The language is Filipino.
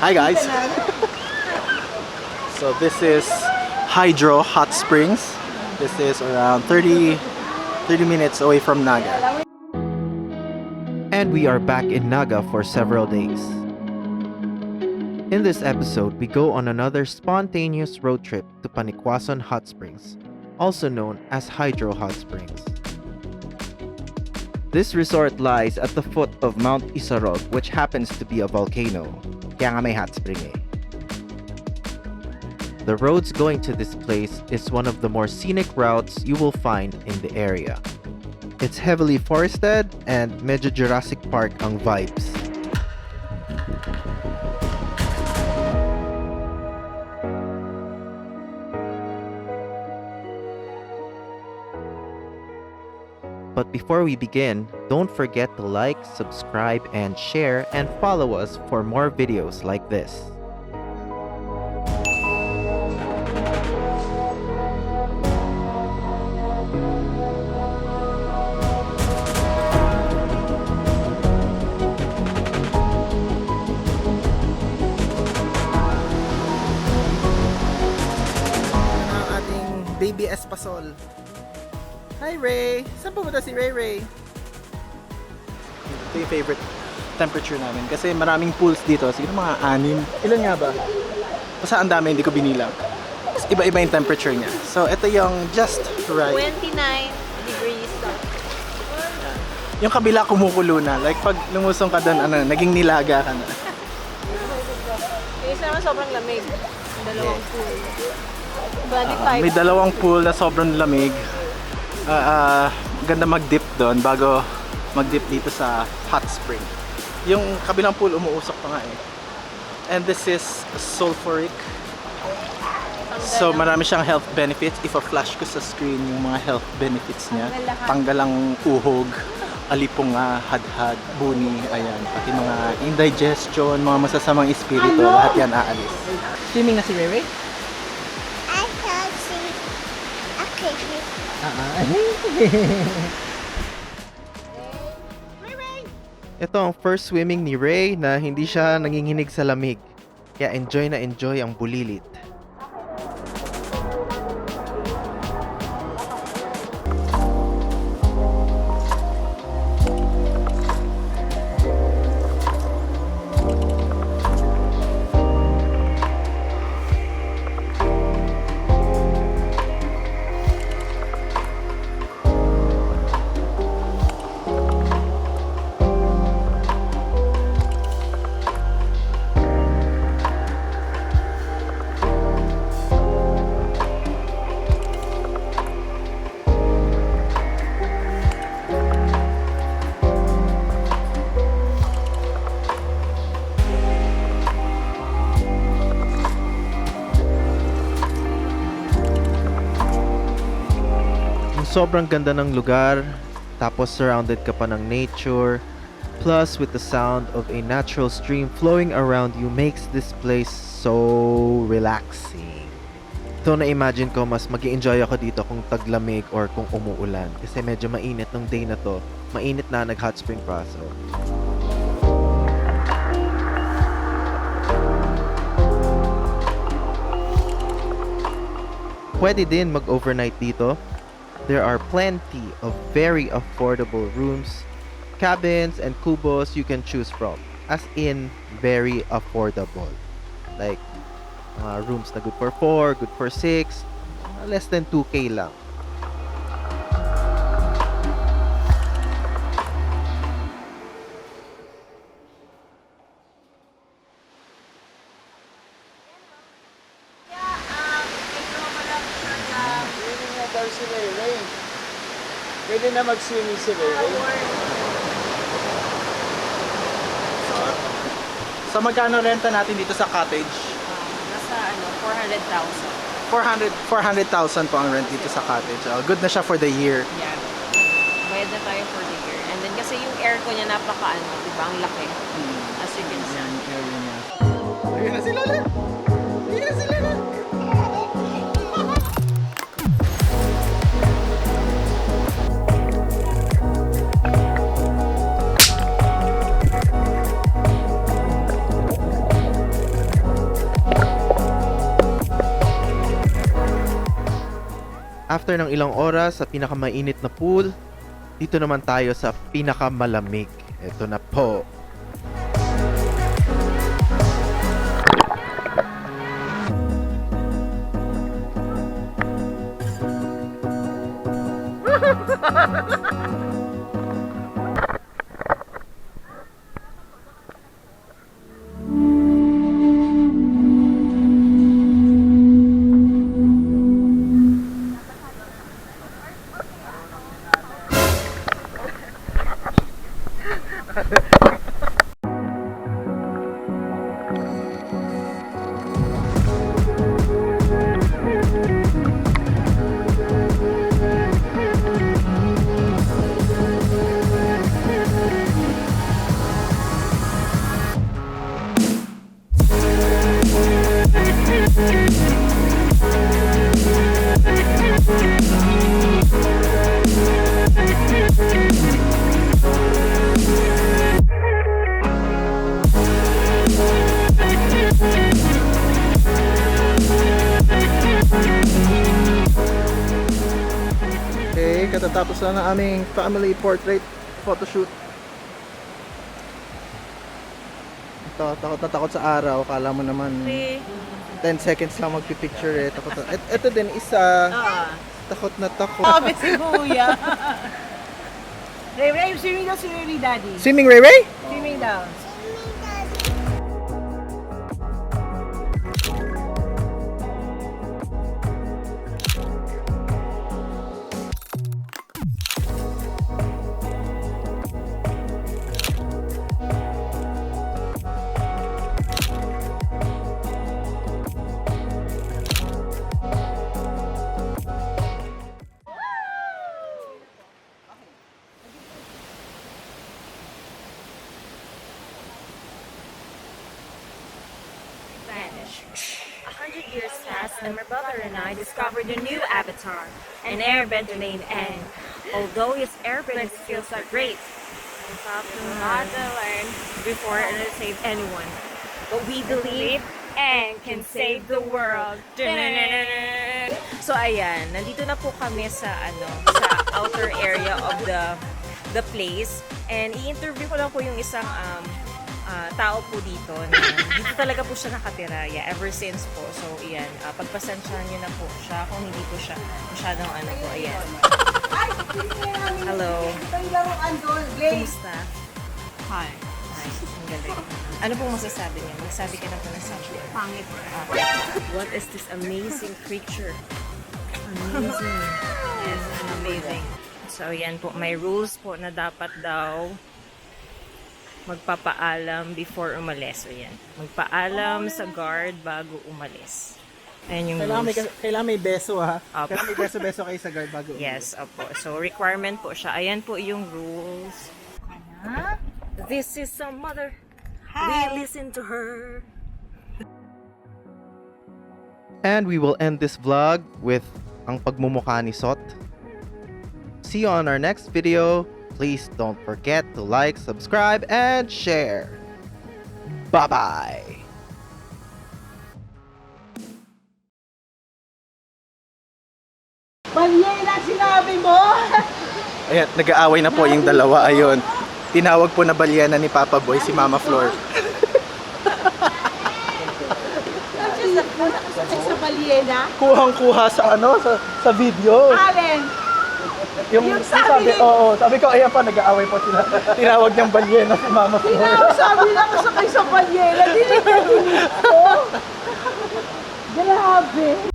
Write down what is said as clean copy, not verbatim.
Hi guys. So this is Hydro Hot Springs. This is around 30 minutes away from Naga. And we are back in Naga for several days. In this episode, we go on another spontaneous road trip to Panikwason Hot Springs, also known as Hydro Hot Springs. This resort lies at the foot of Mount Isarog, which happens to be a volcano. Kaya nga may hot spring eh. The roads going to this place is one of the more scenic routes you will find in the area. It's heavily forested and medyo Jurassic Park ang vibes. But before we begin, don't forget to like, subscribe, and share, and follow us for more videos like this. Ang ating baby espasol. Hi Ray! Saan pumunta si Ray Ray? Ito yung favorite temperature namin kasi maraming pools dito. Siguro mga 6. Ilan nga ba? Basta ang dami, hindi ko binilang. Iba-iba yung temperature niya. So ito yung just right. 29 degrees. Yung kabila kumukulo na. Like pag lumusong ka doon, naging nilaga ka na. Yung isa naman sobrang lamig. Yung dalawang pool. Body pipe. May dalawang pool na sobrang lamig. Ganda mag-dip doon bago mag-dip dito sa hot spring. Yung kabilang pool umuusok pa nga eh. And this is sulfuric. So marami siyang health benefits. If-flash ko sa screen yung mga health benefits niya. Tanggal ang uhog, alipunga, hadhad, buni, ayan. Pati mga indigestion, mga masasamang espiritu, lahat yan aalis. Swimming na si Rere? I can't see a kitty. Ito ang first swimming ni Ray na hindi siya nanginginig sa lamig. Kaya enjoy na enjoy ang bulilit. Sobrang ganda ng lugar, tapos surrounded ka pa ng nature, plus with the sound of a natural stream flowing around you makes this place so relaxing. So na-imagine ko mas mag-i-enjoy ako dito kung taglamig or kung umuulan kasi medyo mainit nung day na to. Mainit na nag-hot spring pa so. Pwede din mag-overnight dito. There are plenty of very affordable rooms, cabins, and kubos you can choose from. As in, very affordable. Like, rooms na good for 4, good for 6, less than 2K lang. Si Ray Ray. Pwede na mag-swimming si Ray Ray. So magkano renta natin dito sa cottage? Nasa 400,000. 400,000 po ang rent dito sa cottage. Good na siya for the year. Yeah. Bayad na tayo for the year. And then kasi yung aircon niya diba? Ang laki. As you can see. Yan, area niya. Ayun na si Lola! Ayun na si Lola! After ng ilang oras sa pinakamainit na pool, dito naman tayo sa pinakamalamig. Ito na po. Okay, katatapos na ng aming family portrait photoshoot. Ito, takot na takot sa araw. Kala mo naman 10 seconds lang magpipicture eh. Takot na. Ito din isa. Takot na takot. Sabi si Kuya. Ray Ray, swimming daw si Ray Daddy. Swimming Ray Ray? Swimming daw. Vanish. 100 years passed and my brother and I discovered a new avatar, an airbender named Aang. Although his airbending skills are great, we have a lot to learn before it save anyone. But we believe Aang can save the world. So ayan, nandito na po kami sa sa outer area of the place, and i-interview ko lang po yung isang tao po dito na dito talaga po siya nakatira, ever since po. So, ayan, pagpasensyahan niyo na po siya kung hindi po siya masyadong po, ayan. Hello. Kumusta? Hi. Hi, ang galing. Ano pong masasabi niyo? Magsabi ka na po ng sabi. Pangit. What is this amazing creature? Amazing. Yes, amazing. So, ayan po, may rules po na dapat daw magpapaalam before umalis. So, yan. Magpaalam sa guard bago umalis. Ayan yung rules. Kailangan may beso ha. Opo. Kailangan may beso-beso kayo sa guard bago. Yes, opo. So, requirement po siya. Ayan po yung rules. This is some mother. We listen to her. And we will end this vlog with ang pagmumukha ni Sot. See you on our next video. Please don't forget to like, subscribe, and share. Bye-bye! Balyena, sinabi mo! Ayan, nag-aaway na po yung dalawa. Ayun. Tinawag po na balyena ni Papa Boy si Mama Flor. Sa balyena? Kuhang-kuha sa sa video. Allen! Yung sabi, oo, sabi ko, ayan pa, nag-aaway po sila. Tinawag niyang balyena si Mama Flor. Sabi lang sakay sa balyena. Dinig ko. Grabe.